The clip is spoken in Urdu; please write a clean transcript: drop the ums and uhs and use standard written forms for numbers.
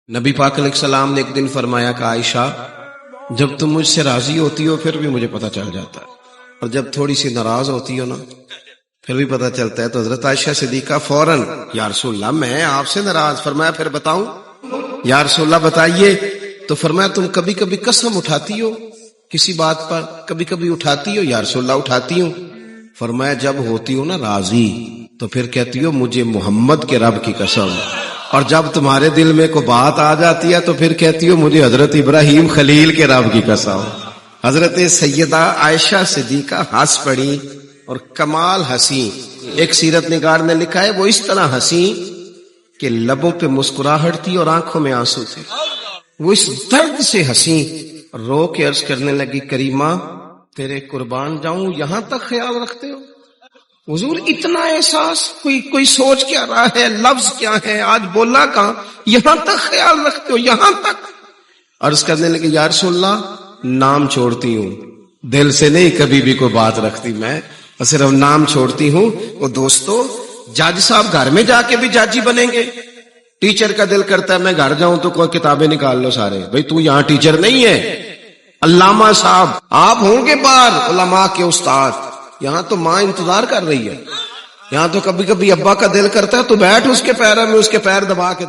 نبی پاک علیہ السلام نے ایک دن فرمایا کہ عائشہ جب تم مجھ سے راضی ہوتی ہو پھر بھی مجھے پتہ چل جاتا ہے، اور جب تھوڑی سی ناراض ہوتی ہو نا پھر بھی پتہ چلتا ہے۔ تو حضرت عائشہ صدیقہ فوراً یا رسول اللہ میں آپ سے ناراض، فرمایا پھر بتاؤں؟ یا رسول اللہ بتائیے۔ تو فرمایا تم کبھی کبھی قسم اٹھاتی ہو کسی بات پر، کبھی کبھی اٹھاتی ہو؟ یا رسول اللہ اٹھاتی ہوں۔ فرمایا جب ہوتی ہو نا راضی تو پھر کہتی ہو مجھے محمد کے رب کی قسم، اور جب تمہارے دل میں کوئی بات آ جاتی ہے تو پھر کہتی ہو مجھے حضرت ابراہیم خلیل کے رب کی قسم۔ حضرت سیدہ عائشہ صدیقہ ہنس پڑی، اور کمال ہنسی۔ ایک سیرت نگار نے لکھا ہے وہ اس طرح ہنسی کہ لبوں پہ مسکراہٹ تھی اور آنکھوں میں آنسو تھے۔ وہ اس درد سے ہنسی، رو کے عرض کرنے لگی کریمہ تیرے قربان جاؤں یہاں تک خیال رکھتے ہو؟ حضور اتنا احساس، کوئی سوچ کیا رہا ہے، لفظ کیا ہے، آج بولا کہاں، یہاں تک خیال رکھتے ہو، یہاں تک؟ عرض کرنے لگے یا رسول اللہ نام چھوڑتی ہوں، دل سے نہیں کبھی بھی کوئی بات رکھتی میں، صرف نام چھوڑتی ہوں۔ وہ دوستو جج صاحب گھر میں جا کے بھی جج ہی بنیں گے؟ ٹیچر کا دل کرتا ہے میں گھر جاؤں تو کوئی کتابیں نکال لو سارے، بھئی تو یہاں ٹیچر نہیں ہے، علامہ صاحب آپ ہوں گے باہر علماء کے استاد، یہاں تو ماں انتظار کر رہی ہے، یہاں تو کبھی کبھی ابا کا دل کرتا ہے تو بیٹھ اس کے پیروں میں، اس کے پیر دبا کے